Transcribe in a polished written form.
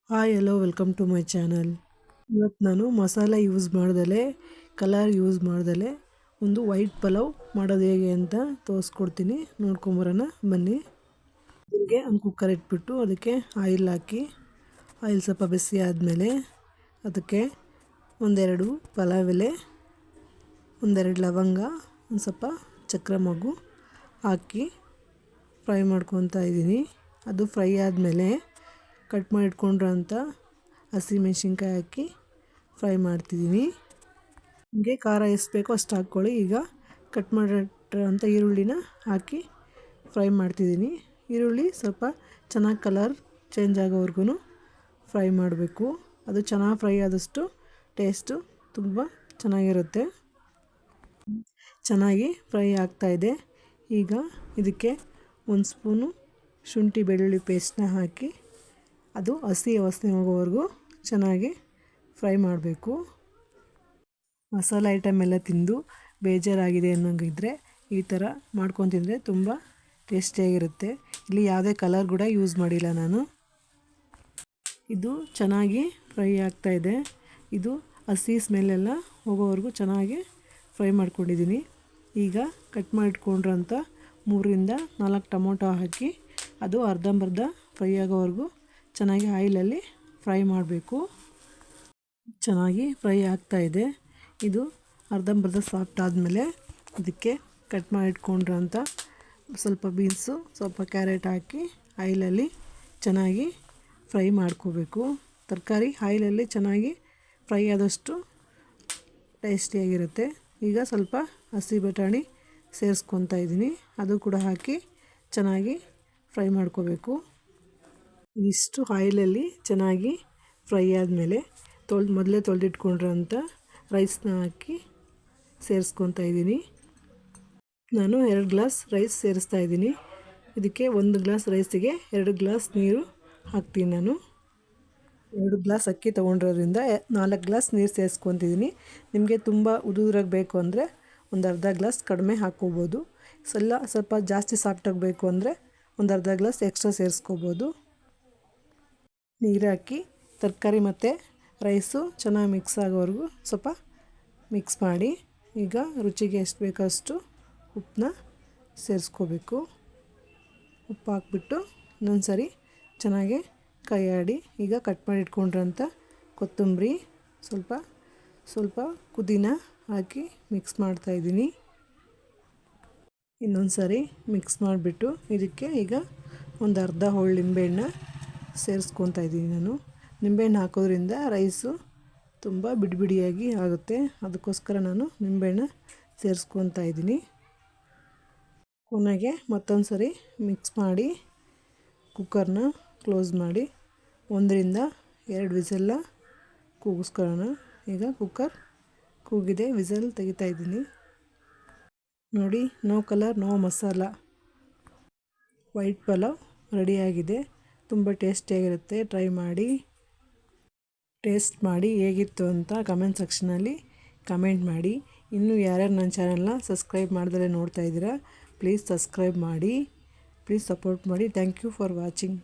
Hi hello welcome to my channel. ಇವತ್ತು ನಾನು masala use ಮಾಡ್ದಲೆ ಕಲರ್ ಯೂಸ್ ಮಾಡ್ದಲೆ ಒಂದು ವೈಟ್ ಪಲಾವ್ ಮಾಡೋದು ಹೇಗೆ ಅಂತ ತೋರಿಸ್ಕೊಡ್ತೀನಿ. ನೋಡ್ಕೊಂಬರೋಣ ಬನ್ನಿ. ಇದಕ್ಕೆ ಒಂದು ಕುಕ್ಕರ್ ಇಟ್ಬಿಟ್ಟು ಅದಕ್ಕೆ ಆಯಿಲ್ ಹಾಕಿ ಆಯಿಲ್ ಸ್ವಲ್ಪ ಬಿಸಿ ಆದಮೇಲೆ ಅದಕ್ಕೆ ಒಂದೆರಡು ಪಲಾವ್ ಎಲೆ, ಒಂದೆರಡು ಲವಂಗ, ಒಂದು ಸ್ವಲ್ಪ ಚಕ್ರ ಮೊಗ್ಗು ಹಾಕಿ ಫ್ರೈ ಮಾಡ್ಕೊತಾ ಇದ್ದೀನಿ. ಅದು ಫ್ರೈ ಆದಮೇಲೆ ಕಟ್ ಮಾಡಿ ಇಟ್ಕೊಂಡಿರೋಂಥ ಹಸಿಮೆಣ್ಸಿನ್ಕಾಯಿ ಹಾಕಿ ಫ್ರೈ ಮಾಡ್ತಿದ್ದೀನಿ. ನಿಮಗೆ ಖಾರ ಎಷ್ಟು ಬೇಕೋ ಅಷ್ಟು ಹಾಕ್ಕೊಳ್ಳಿ. ಈಗ ಕಟ್ ಮಾಡಿರೋಂಥ ಈರುಳ್ಳಿನ ಹಾಕಿ ಫ್ರೈ ಮಾಡ್ತಿದ್ದೀನಿ. ಈರುಳ್ಳಿ ಸ್ವಲ್ಪ ಚೆನ್ನಾಗಿ ಕಲರ್ ಚೇಂಜ್ ಆಗೋವರೆಗೂ ಫ್ರೈ ಮಾಡಬೇಕು. ಅದು ಚೆನ್ನಾಗಿ ಫ್ರೈ ಆದಷ್ಟು ಟೇಸ್ಟು ತುಂಬ ಚೆನ್ನಾಗಿರುತ್ತೆ. ಚೆನ್ನಾಗಿ ಫ್ರೈ ಆಗ್ತಾಯಿದೆ. ಈಗ ಇದಕ್ಕೆ ಒಂದು ಸ್ಪೂನು ಶುಂಠಿ ಬೆಳ್ಳುಳ್ಳಿ ಪೇಸ್ಟನ್ನ ಹಾಕಿ ಅದು ಹಸಿ ವಾಸನೆ ಹೋಗೋವರೆಗೂ ಚೆನ್ನಾಗಿ ಫ್ರೈ ಮಾಡಬೇಕು. ಮಸಾಲೆ ಐಟಮ್ ಎಲ್ಲ ತಿಂದು ಬೇಜಾರಾಗಿದೆ ಅನ್ನೋಂಗಿದ್ರೆ ಈ ಥರ ಮಾಡ್ಕೊಂಡು ತಿಂದರೆ ತುಂಬ ಟೇಸ್ಟಿಯಾಗಿರುತ್ತೆ. ಇಲ್ಲಿ ಯಾವುದೇ ಕಲರ್ ಕೂಡ ಯೂಸ್ ಮಾಡಿಲ್ಲ ನಾನು. ಇದು ಚೆನ್ನಾಗಿ ಫ್ರೈ ಆಗ್ತಾಯಿದೆ. ಇದು ಹಸಿ ಸ್ಮೆಲ್ಲೆಲ್ಲ ಹೋಗೋವರೆಗೂ ಚೆನ್ನಾಗಿ ಫ್ರೈ ಮಾಡ್ಕೊಂಡಿದ್ದೀನಿ. ಈಗ ಕಟ್ ಮಾಡಿಟ್ಕೊಂಡಿರೋಂಥ 3ರಿಂದ 4 ಟೊಮೊಟೊ ಹಾಕಿ ಅದು ಅರ್ಧಂಬರ್ಧ ಫ್ರೈ ಆಗೋವರೆಗೂ ಚೆನ್ನಾಗಿ ಆಯಿಲಲ್ಲಿ ಫ್ರೈ ಮಾಡಬೇಕು. ಚೆನ್ನಾಗಿ ಫ್ರೈ ಆಗ್ತಾಯಿದೆ. ಇದು ಅರ್ಧಂಬರ್ಧ ಸಾಫ್ಟ್ ಆದಮೇಲೆ ಇದಕ್ಕೆ ಕಟ್ ಮಾಡಿಟ್ಕೊಂಡಿರೋಂಥ ಸ್ವಲ್ಪ ಬೀನ್ಸು, ಸ್ವಲ್ಪ ಕ್ಯಾರೆಟ್ ಹಾಕಿ ಆಯಿಲಲ್ಲಿ ಚೆನ್ನಾಗಿ ಫ್ರೈ ಮಾಡ್ಕೋಬೇಕು. ತರಕಾರಿ ಆಯಿಲಲ್ಲಿ ಚೆನ್ನಾಗಿ ಫ್ರೈ ಆದಷ್ಟು ಟೇಸ್ಟಿಯಾಗಿರುತ್ತೆ. ಈಗ ಸ್ವಲ್ಪ ಹಸಿ ಬಟಾಣಿ ಸೇರಿಸ್ಕೊತಾ ಇದ್ದೀನಿ. ಅದು ಕೂಡ ಹಾಕಿ ಚೆನ್ನಾಗಿ ಫ್ರೈ ಮಾಡ್ಕೋಬೇಕು. ಇಷ್ಟು ಆಯಿಲಲ್ಲಿ ಚೆನ್ನಾಗಿ ಫ್ರೈ ಆದಮೇಲೆ ಮೊದಲೇ ತೊಳೆದಿಟ್ಕೊಂಡಿರೋಂಥ ರೈಸ್ನ ಹಾಕಿ ಸೇರಿಸ್ಕೊತಾ ಇದ್ದೀನಿ. ನಾನು 2 ಗ್ಲಾಸ್ ರೈಸ್ ಸೇರಿಸ್ತಾ ಇದ್ದೀನಿ. ಇದಕ್ಕೆ 1 ಗ್ಲಾಸ್ ರೈಸಿಗೆ 2 ಗ್ಲಾಸ್ ನೀರು ಹಾಕ್ತೀನಿ. ನಾನು 2 ಗ್ಲಾಸ್ ಅಕ್ಕಿ ತೊಗೊಂಡಿರೋದ್ರಿಂದ 4 ಗ್ಲಾಸ್ ನೀರು ಸೇರಿಸ್ಕೊತಿದ್ದೀನಿ. ನಿಮಗೆ ತುಂಬ ಉದುರಾಗಿ ಬೇಕು ಅಂದರೆ ಒಂದು ಅರ್ಧ ಗ್ಲಾಸ್ ಕಡಿಮೆ ಹಾಕ್ಕೋಬೋದು. ಸ್ವಲ್ಪ ಜಾಸ್ತಿ ಸಾಫ್ಟಾಗಿ ಬೇಕು ಅಂದರೆ ಒಂದು ಅರ್ಧ ಗ್ಲಾಸ್ ಎಕ್ಸ್ಟ್ರಾ ಸೇರಿಸ್ಕೋಬೋದು. ನೀರು ಹಾಕಿ ತರಕಾರಿ ಮತ್ತು ರೈಸು ಚೆನ್ನಾಗಿ ಮಿಕ್ಸ್ ಆಗೋವರೆಗೂ ಸ್ವಲ್ಪ ಮಿಕ್ಸ್ ಮಾಡಿ. ಈಗ ರುಚಿಗೆ ಎಷ್ಟು ಬೇಕೋ ಅಷ್ಟು ಉಪ್ಪನ್ನ ಸೇರಿಸ್ಕೋಬೇಕು. ಉಪ್ಪು ಹಾಕ್ಬಿಟ್ಟು ಇನ್ನೊಂದು ಸರಿ ಚೆನ್ನಾಗಿ ಕೈ ಆಡಿ. ಈಗ ಕಟ್ ಮಾಡಿ ಇಟ್ಕೊಂಡಿರೋಂಥ ಕೊತ್ತಂಬರಿ, ಸ್ವಲ್ಪ ಪುದೀನ ಹಾಕಿ ಮಿಕ್ಸ್ ಮಾಡ್ತಾಯಿದ್ದೀನಿ. ಇನ್ನೊಂದು ಸರಿ ಮಿಕ್ಸ್ ಮಾಡಿಬಿಟ್ಟು ಇದಕ್ಕೆ ಈಗ ಒಂದು ಅರ್ಧ ಹೋಳು ನಿಂಬೆಹಣ್ಣ ಸೇರಿಸ್ಕೊತಾ ಇದ್ದೀನಿ. ನಾನು ನಿಂಬೆಹಣ್ಣು ಹಾಕೋದ್ರಿಂದ ರೈಸು ತುಂಬ ಬಿಡಿಯಾಗಿ ಆಗುತ್ತೆ. ಅದಕ್ಕೋಸ್ಕರ ನಾನು ನಿಂಬೆಹಣ್ಣ ಸೇರಿಸ್ಕೊತಾ ಇದ್ದೀನಿ. ಕೊನೆಗೆ ಮತ್ತೊಂದು ಸರಿ ಮಿಕ್ಸ್ ಮಾಡಿ ಕುಕ್ಕರ್ನ ಕ್ಲೋಸ್ ಮಾಡಿ 1ರಿಂದ 2 ವಿಸೆಲ್ಲ ಕೂಗಿಸ್ಕೊಳ್ಳೋಣ. ಈಗ ಕುಕ್ಕರ್ ಕೂಗಿದೆ, ವಿಸಲ್ ತೆಗಿತಾ ಇದ್ದೀನಿ. ನೋಡಿ, no colour no masala white pulao ರೆಡಿಯಾಗಿದೆ. ತುಂಬ ಟೇಸ್ಟಿಯಾಗಿರುತ್ತೆ. ಟ್ರೈ ಮಾಡಿ, ಟೇಸ್ಟ್ ಮಾಡಿ ಹೇಗಿತ್ತು ಅಂತ ಕಮೆಂಟ್ ಸೆಕ್ಷನಲ್ಲಿ ಕಮೆಂಟ್ ಮಾಡಿ. ಇನ್ನೂ ಯಾರ್ಯಾರು ನನ್ನ ಚಾನಲ್ನ ಸಬ್ಸ್ಕ್ರೈಬ್ ಮಾಡ್ದಲೇ ನೋಡ್ತಾ ಇದ್ದೀರಾ, ಪ್ಲೀಸ್ ಸಬ್ಸ್ಕ್ರೈಬ್ ಮಾಡಿ, ಪ್ಲೀಸ್ ಸಪೋರ್ಟ್ ಮಾಡಿ. Thank you for watching.